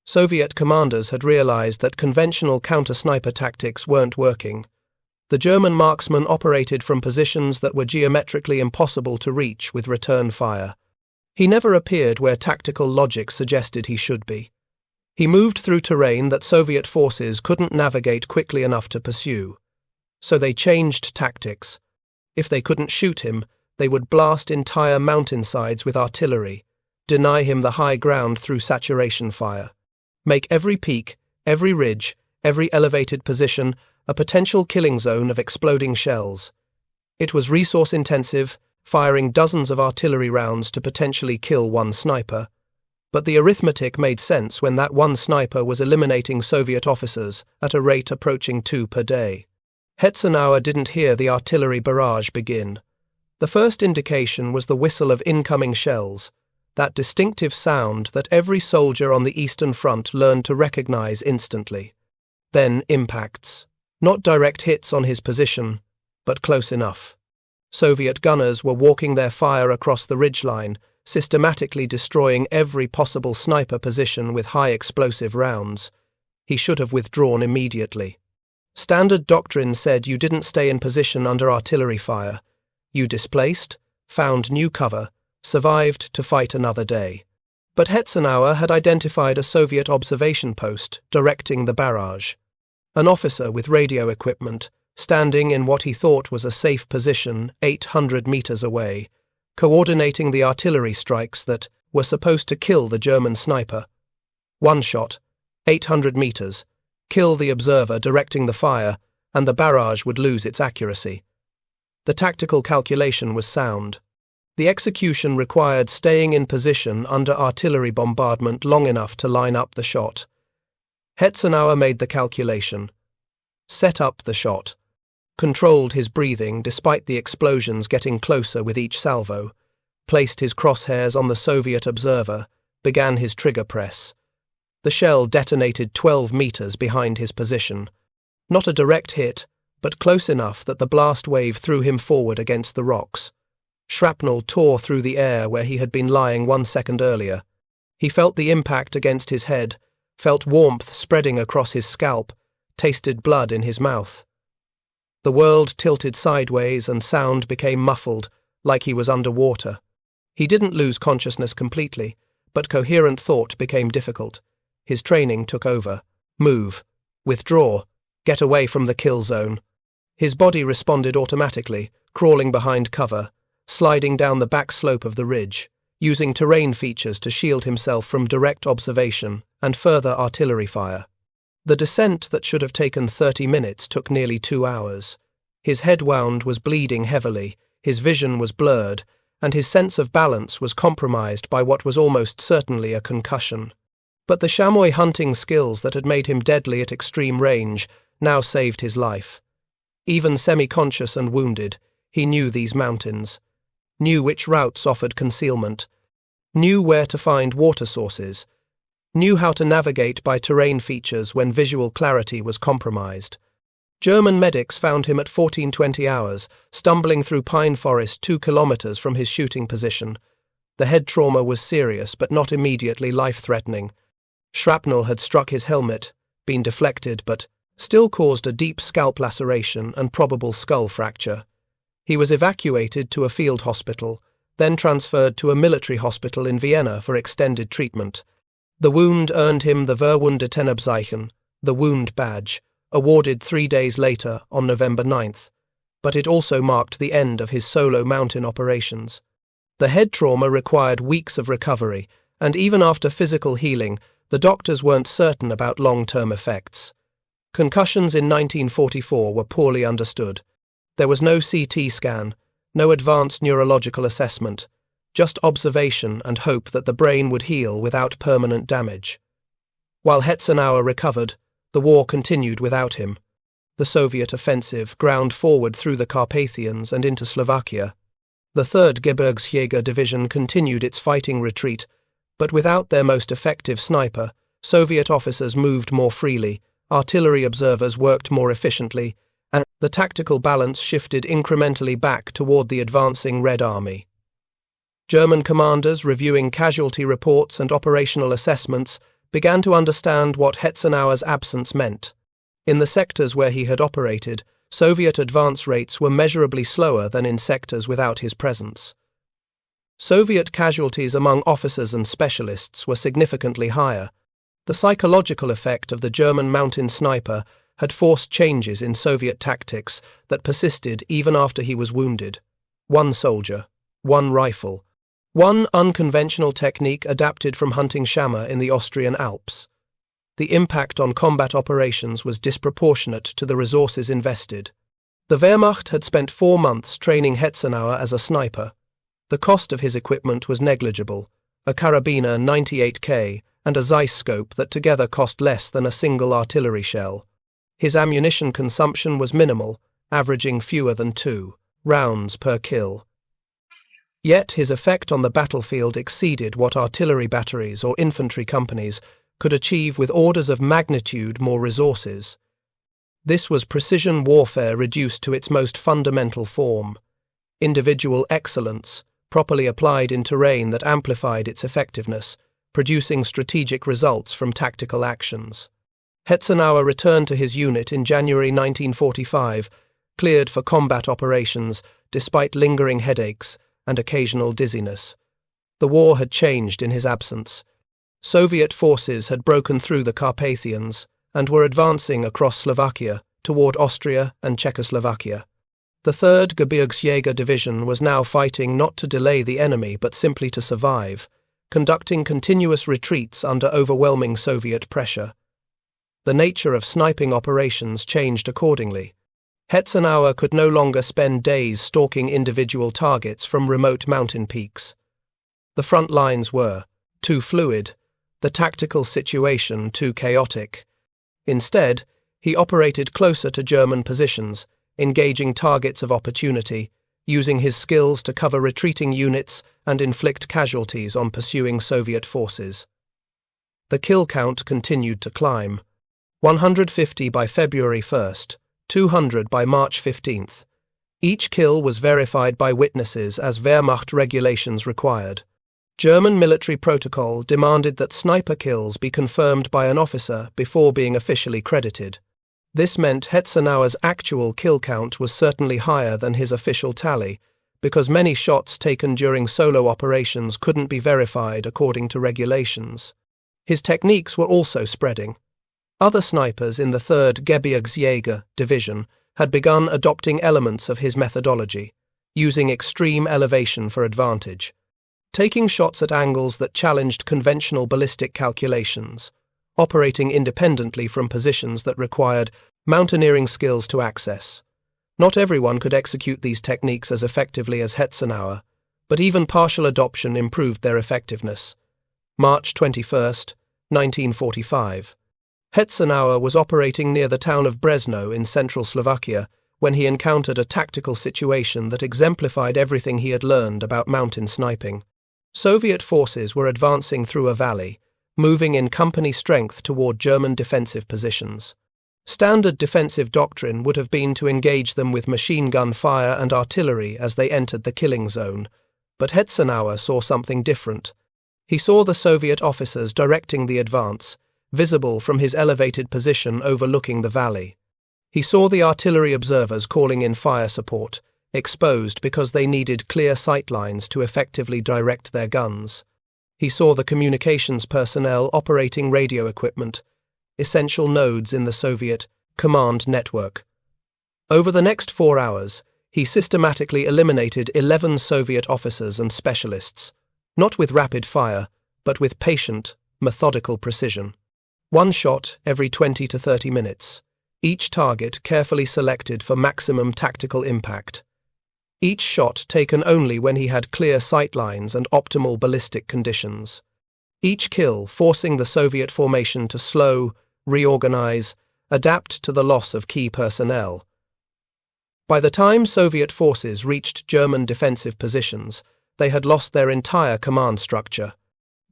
Soviet commanders had realized that conventional counter-sniper tactics weren't working. The German marksman operated from positions that were geometrically impossible to reach with return fire. He never appeared where tactical logic suggested he should be. He moved through terrain that Soviet forces couldn't navigate quickly enough to pursue. So they changed tactics. If they couldn't shoot him, they would blast entire mountainsides with artillery, deny him the high ground through saturation fire, make every peak, every ridge, every elevated position a potential killing zone of exploding shells. It was resource-intensive, firing dozens of artillery rounds to potentially kill one sniper. But the arithmetic made sense when that one sniper was eliminating Soviet officers at a rate approaching 2 per day. Hetzenauer didn't hear the artillery barrage begin. The first indication was the whistle of incoming shells, that distinctive sound that every soldier on the Eastern Front learned to recognize instantly. Then impacts. Not direct hits on his position, but close enough. Soviet gunners were walking their fire across the ridgeline, systematically destroying every possible sniper position with high explosive rounds. He should have withdrawn immediately. Standard doctrine said you didn't stay in position under artillery fire. You displaced, found new cover, survived to fight another day. But Hetzenauer had identified a Soviet observation post directing the barrage. An officer with radio equipment, standing in what he thought was a safe position 800 meters away, coordinating the artillery strikes that were supposed to kill the German sniper. One shot, 800 meters, kill the observer directing the fire, and the barrage would lose its accuracy. The tactical calculation was sound. The execution required staying in position under artillery bombardment long enough to line up the shot. Hetzenauer made the calculation, set up the shot, controlled his breathing despite the explosions getting closer with each salvo, placed his crosshairs on the Soviet observer, began his trigger press. The shell detonated 12 meters behind his position. Not a direct hit, but close enough that the blast wave threw him forward against the rocks. Shrapnel tore through the air where he had been lying 1 second earlier. He felt the impact against his head, felt warmth spreading across his scalp, tasted blood in his mouth. The world tilted sideways and sound became muffled, like he was underwater. He didn't lose consciousness completely, but coherent thought became difficult. His training took over. Move. Withdraw. Get away from the kill zone. His body responded automatically, crawling behind cover, sliding down the back slope of the ridge, using terrain features to shield himself from direct observation and further artillery fire. The descent that should have taken 30 minutes took nearly 2 hours. His head wound was bleeding heavily, his vision was blurred, and his sense of balance was compromised by what was almost certainly a concussion. But the chamois hunting skills that had made him deadly at extreme range now saved his life. Even semi-conscious and wounded, he knew these mountains, knew which routes offered concealment, knew where to find water sources, knew how to navigate by terrain features when visual clarity was compromised. German medics found him at 14:20 hours, stumbling through pine forest 2 kilometers from his shooting position. The head trauma was serious but not immediately life-threatening. Shrapnel had struck his helmet, been deflected, but still caused a deep scalp laceration and probable skull fracture. He was evacuated to a field hospital, then transferred to a military hospital in Vienna for extended treatment. The wound earned him the Verwundetenabzeichen, the wound badge, awarded 3 days later on November 9th, but it also marked the end of his solo mountain operations. The head trauma required weeks of recovery, and even after physical healing, the doctors weren't certain about long-term effects. Concussions in 1944 were poorly understood. There was no CT scan, no advanced neurological assessment, just observation and hope that the brain would heal without permanent damage. While Hetzenauer recovered, the war continued without him. The Soviet offensive ground forward through the Carpathians and into Slovakia. The 3rd Gebirgsjäger Division continued its fighting retreat, but without their most effective sniper, Soviet officers moved more freely, artillery observers worked more efficiently, and the tactical balance shifted incrementally back toward the advancing Red Army. German commanders reviewing casualty reports and operational assessments began to understand what Hetzenauer's absence meant. In the sectors where he had operated, Soviet advance rates were measurably slower than in sectors without his presence. Soviet casualties among officers and specialists were significantly higher. The psychological effect of the German mountain sniper had forced changes in Soviet tactics that persisted even after he was wounded. 1 soldier, 1 rifle, 1 unconventional technique adapted from hunting chamois in the Austrian Alps. The impact on combat operations was disproportionate to the resources invested. The Wehrmacht had spent 4 months training Hetzenauer as a sniper. The cost of his equipment was negligible, a Karabiner 98K and a Zeiss scope that together cost less than a single artillery shell. His ammunition consumption was minimal, averaging fewer than 2 rounds per kill. Yet his effect on the battlefield exceeded what artillery batteries or infantry companies could achieve with orders of magnitude more resources. This was precision warfare reduced to its most fundamental form. Individual excellence, properly applied in terrain that amplified its effectiveness, producing strategic results from tactical actions. Hetzenauer returned to his unit in January 1945, cleared for combat operations despite lingering headaches and occasional dizziness. The war had changed in his absence. Soviet forces had broken through the Carpathians and were advancing across Slovakia toward Austria and Czechoslovakia. The 3rd Gebirgsjäger Division was now fighting not to delay the enemy but simply to survive, conducting continuous retreats under overwhelming Soviet pressure. The nature of sniping operations changed accordingly. Hetzenauer could no longer spend days stalking individual targets from remote mountain peaks. The front lines were too fluid, the tactical situation too chaotic. Instead, he operated closer to German positions, engaging targets of opportunity, using his skills to cover retreating units and inflict casualties on pursuing Soviet forces. The kill count continued to climb. 150 by February 1st, 200 by March 15th. Each kill was verified by witnesses as Wehrmacht regulations required. German military protocol demanded that sniper kills be confirmed by an officer before being officially credited. This meant Hetzenauer's actual kill count was certainly higher than his official tally, because many shots taken during solo operations couldn't be verified according to regulations. His techniques were also spreading. Other snipers in the 3rd Gebirgsjäger Division had begun adopting elements of his methodology, using extreme elevation for advantage, taking shots at angles that challenged conventional ballistic calculations, operating independently from positions that required mountaineering skills to access. Not everyone could execute these techniques as effectively as Hetzenauer, but even partial adoption improved their effectiveness. March 21, 1945. Hetzenauer was operating near the town of Brezno in central Slovakia when he encountered a tactical situation that exemplified everything he had learned about mountain sniping. Soviet forces were advancing through a valley, moving in company strength toward German defensive positions. Standard defensive doctrine would have been to engage them with machine gun fire and artillery as they entered the killing zone, but Hetzenauer saw something different. He saw the Soviet officers directing the advance, visible from his elevated position overlooking the valley. He saw the artillery observers calling in fire support, exposed because they needed clear sight lines to effectively direct their guns. He saw the communications personnel operating radio equipment, essential nodes in the Soviet command network. Over the next 4 hours, he systematically eliminated 11 Soviet officers and specialists, not with rapid fire, but with patient, methodical precision. One shot every 20 to 30 minutes, each target carefully selected for maximum tactical impact. Each shot taken only when he had clear sight lines and optimal ballistic conditions. Each kill forcing the Soviet formation to slow, reorganize, adapt to the loss of key personnel. By the time Soviet forces reached German defensive positions, they had lost their entire command structure.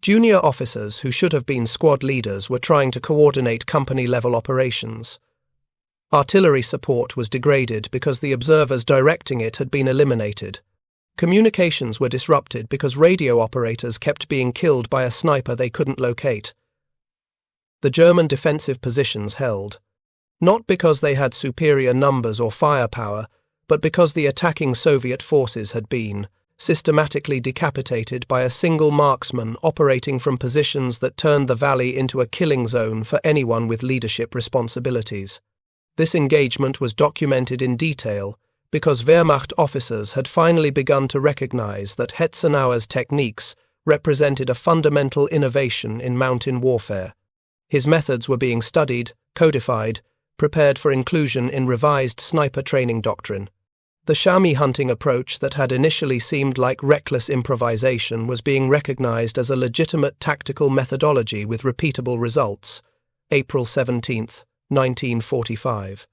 Junior officers who should have been squad leaders were trying to coordinate company-level operations. Artillery support was degraded because the observers directing it had been eliminated. Communications were disrupted because radio operators kept being killed by a sniper they couldn't locate. The German defensive positions held, not because they had superior numbers or firepower, but because the attacking Soviet forces had been systematically decapitated by a single marksman operating from positions that turned the valley into a killing zone for anyone with leadership responsibilities. This engagement was documented in detail because Wehrmacht officers had finally begun to recognize that Hetzenauer's techniques represented a fundamental innovation in mountain warfare. His methods were being studied, codified, prepared for inclusion in revised sniper training doctrine. The chamois hunting approach that had initially seemed like reckless improvisation was being recognized as a legitimate tactical methodology with repeatable results. April 17, 1945.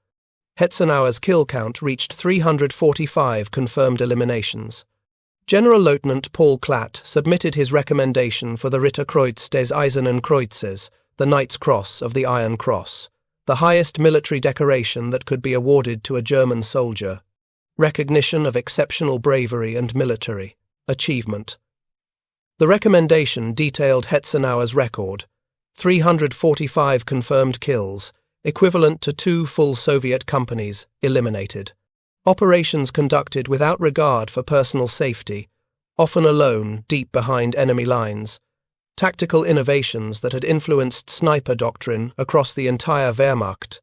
Hetzenauer's kill count reached 345 confirmed eliminations. General Lieutenant Paul Klatt submitted his recommendation for the Ritterkreuz des Eisernen Kreuzes, the Knight's Cross of the Iron Cross, the highest military decoration that could be awarded to a German soldier. Recognition of exceptional bravery and military achievement. The recommendation detailed Hetzenauer's record: 345 confirmed kills, equivalent to 2 full Soviet companies, eliminated. Operations conducted without regard for personal safety, often alone, deep behind enemy lines. Tactical innovations that had influenced sniper doctrine across the entire Wehrmacht.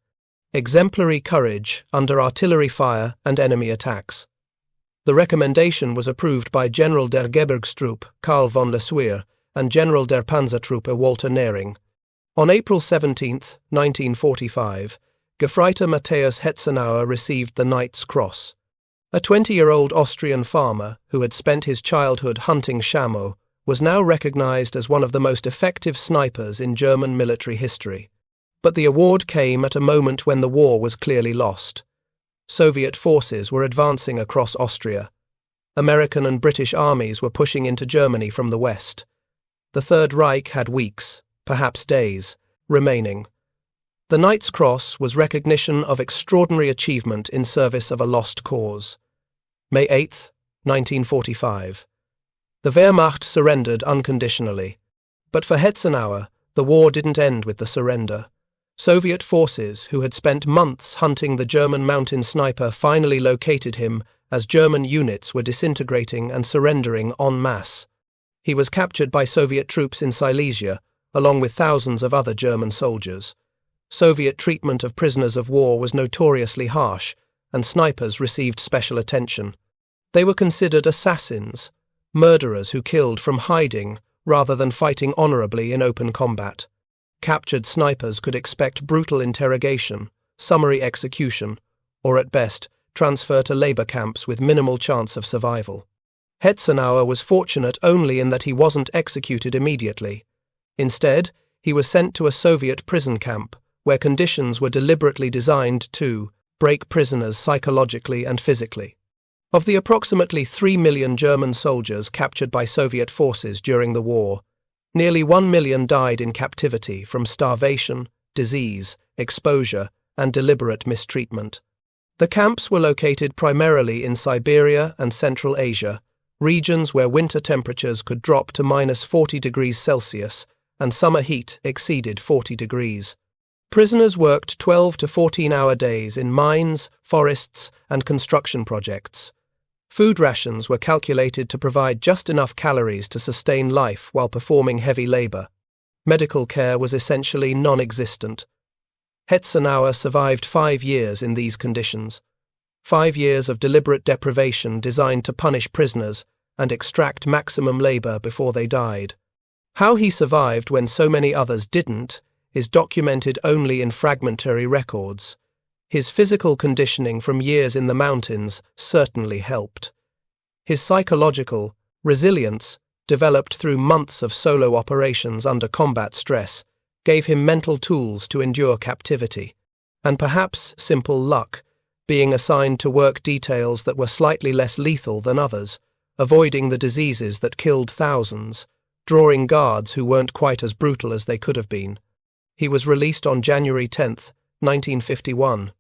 Exemplary courage under artillery fire and enemy attacks. The recommendation was approved by General der Gebirgstruppe Karl von Lesueur and General der Panzertruppe Walter Nering. On April 17, 1945, Gefreiter Matthäus Hetzenauer received the Knight's Cross. A 20-year-old Austrian farmer who had spent his childhood hunting chamois was now recognized as one of the most effective snipers in German military history. But the award came at a moment when the war was clearly lost. Soviet forces were advancing across Austria, American and British armies were pushing into Germany from the west. The Third Reich had weeks, perhaps days, remaining. The Knight's Cross was recognition of extraordinary achievement in service of a lost cause. May 8, 1945. The Wehrmacht surrendered unconditionally. But for Hetzenauer, the war didn't end with the surrender. Soviet forces, who had spent months hunting the German mountain sniper, finally located him as German units were disintegrating and surrendering en masse. He was captured by Soviet troops in Silesia, along with thousands of other German soldiers. Soviet treatment of prisoners of war was notoriously harsh, and snipers received special attention. They were considered assassins, murderers who killed from hiding rather than fighting honorably in open combat. Captured snipers could expect brutal interrogation, summary execution, or at best, transfer to labor camps with minimal chance of survival. Hetzenauer was fortunate only in that he wasn't executed immediately. Instead, he was sent to a Soviet prison camp, where conditions were deliberately designed to break prisoners psychologically and physically. Of the approximately 3 million German soldiers captured by Soviet forces during the war, nearly 1 million died in captivity from starvation, disease, exposure, and deliberate mistreatment. The camps were located primarily in Siberia and Central Asia, regions where winter temperatures could drop to -40 degrees Celsius and summer heat exceeded 40 degrees. Prisoners worked 12 to 14-hour days in mines, forests, and construction projects. Food rations were calculated to provide just enough calories to sustain life while performing heavy labor. Medical care was essentially non-existent. Hetzenauer survived 5 years in these conditions. 5 years of deliberate deprivation designed to punish prisoners and extract maximum labor before they died. How he survived when so many others didn't is documented only in fragmentary records. His physical conditioning from years in the mountains certainly helped. His psychological resilience, developed through months of solo operations under combat stress, gave him mental tools to endure captivity, and perhaps simple luck, being assigned to work details that were slightly less lethal than others, avoiding the diseases that killed thousands, drawing guards who weren't quite as brutal as they could have been. He was released on January 10, 1951.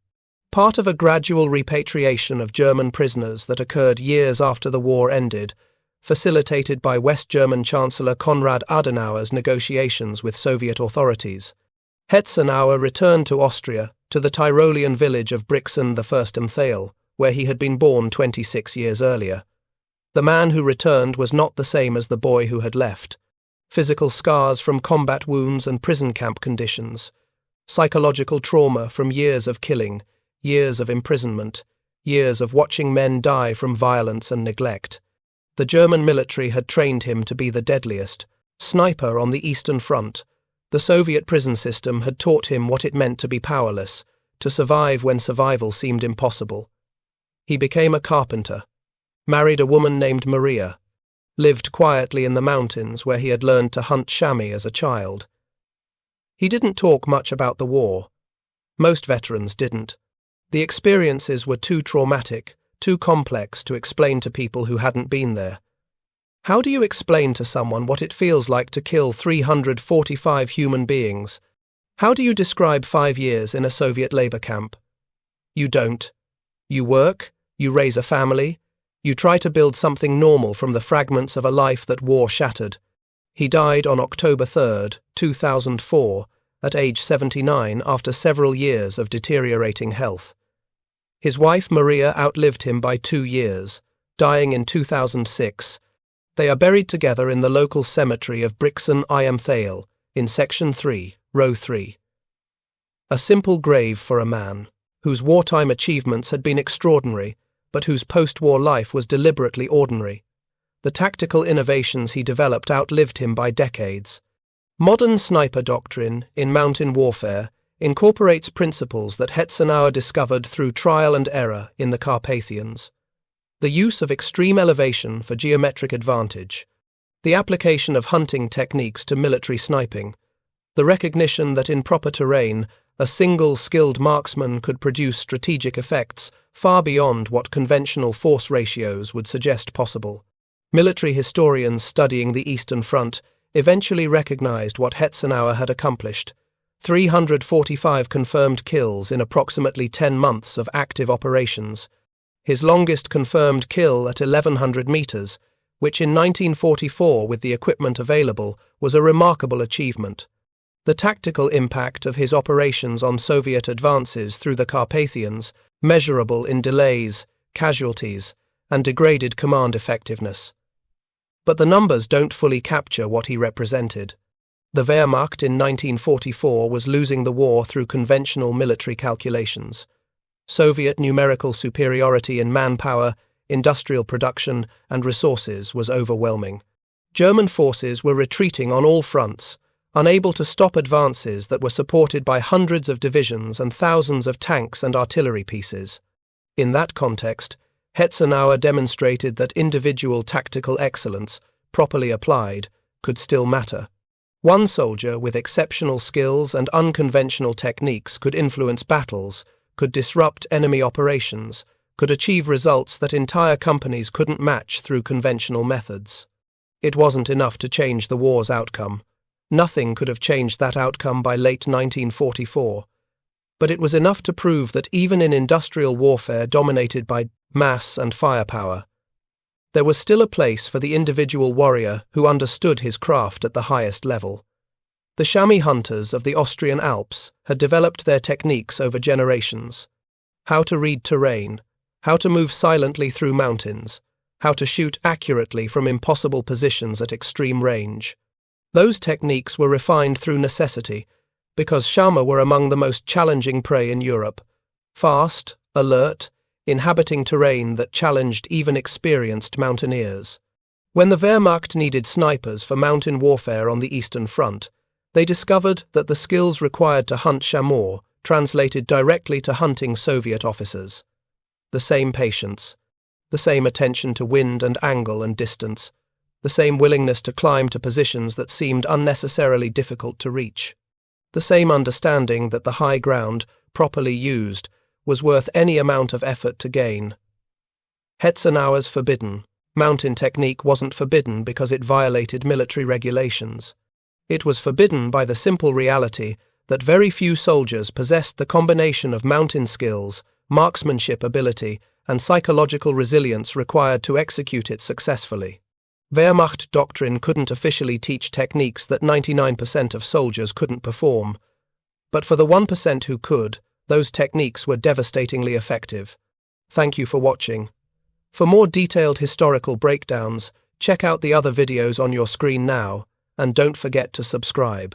Part of a gradual repatriation of German prisoners that occurred years after the war ended, facilitated by West German Chancellor Konrad Adenauer's negotiations with Soviet authorities. Hetzenauer returned to Austria, to the Tyrolean village of Brixen the First Thale, where he had been born 26 years earlier. The man who returned was not the same as the boy who had left. Physical scars from combat wounds and prison camp conditions, psychological trauma from years of killing, years of imprisonment, years of watching men die from violence and neglect. The German military had trained him to be the deadliest sniper on the Eastern Front. The Soviet prison system had taught him what it meant to be powerless, to survive when survival seemed impossible. He became a carpenter, married a woman named Maria, lived quietly in the mountains where he had learned to hunt chamois as a child. He didn't talk much about the war. Most veterans didn't. The experiences were too traumatic, too complex to explain to people who hadn't been there. How do you explain to someone what it feels like to kill 345 human beings? How do you describe 5 years in a Soviet labor camp? You don't. You work, you raise a family, you try to build something normal from the fragments of a life that war shattered. He died on October 3, 2004, at age 79 after several years of deteriorating health. His wife Maria outlived him by 2 years, dying in 2006. They are buried together in the local cemetery of Brixen am Thale, in Section 3, Row 3. A simple grave for a man, whose wartime achievements had been extraordinary, but whose post-war life was deliberately ordinary. The tactical innovations he developed outlived him by decades. Modern sniper doctrine, in mountain warfare, incorporates principles that Hetzenauer discovered through trial and error in the Carpathians. The use of extreme elevation for geometric advantage, the application of hunting techniques to military sniping, the recognition that in proper terrain, a single skilled marksman could produce strategic effects far beyond what conventional force ratios would suggest possible. Military historians studying the Eastern Front eventually recognized what Hetzenauer had accomplished: 345 confirmed kills in approximately 10 months of active operations. His longest confirmed kill at 1,100 meters, which in 1944, with the equipment available, was a remarkable achievement. The tactical impact of his operations on Soviet advances through the Carpathians, measurable in delays, casualties, and degraded command effectiveness. But the numbers don't fully capture what he represented. The Wehrmacht in 1944 was losing the war through conventional military calculations. Soviet numerical superiority in manpower, industrial production, and resources was overwhelming. German forces were retreating on all fronts, unable to stop advances that were supported by hundreds of divisions and thousands of tanks and artillery pieces. In that context, Hetzenauer demonstrated that individual tactical excellence, properly applied, could still matter. One soldier with exceptional skills and unconventional techniques could influence battles, could disrupt enemy operations, could achieve results that entire companies couldn't match through conventional methods. It wasn't enough to change the war's outcome. Nothing could have changed that outcome by late 1944. But it was enough to prove that even in industrial warfare dominated by mass and firepower, there was still a place for the individual warrior who understood his craft at the highest level. The chamois hunters of the Austrian Alps had developed their techniques over generations: how to read terrain, how to move silently through mountains, how to shoot accurately from impossible positions at extreme range. Those techniques were refined through necessity, because chamois were among the most challenging prey in Europe: fast, alert, inhabiting terrain that challenged even experienced mountaineers. When the Wehrmacht needed snipers for mountain warfare on the Eastern Front, they discovered that the skills required to hunt chamois translated directly to hunting Soviet officers. The same patience, the same attention to wind and angle and distance, the same willingness to climb to positions that seemed unnecessarily difficult to reach, the same understanding that the high ground, properly used, was worth any amount of effort to gain. Hetzenauer's forbidden mountain technique wasn't forbidden because it violated military regulations. It was forbidden by the simple reality that very few soldiers possessed the combination of mountain skills, marksmanship ability, and psychological resilience required to execute it successfully. Wehrmacht doctrine couldn't officially teach techniques that 99% of soldiers couldn't perform. But for the 1% who could, those techniques were devastatingly effective. Thank you for watching. For more detailed historical breakdowns, check out the other videos on your screen now, and don't forget to subscribe.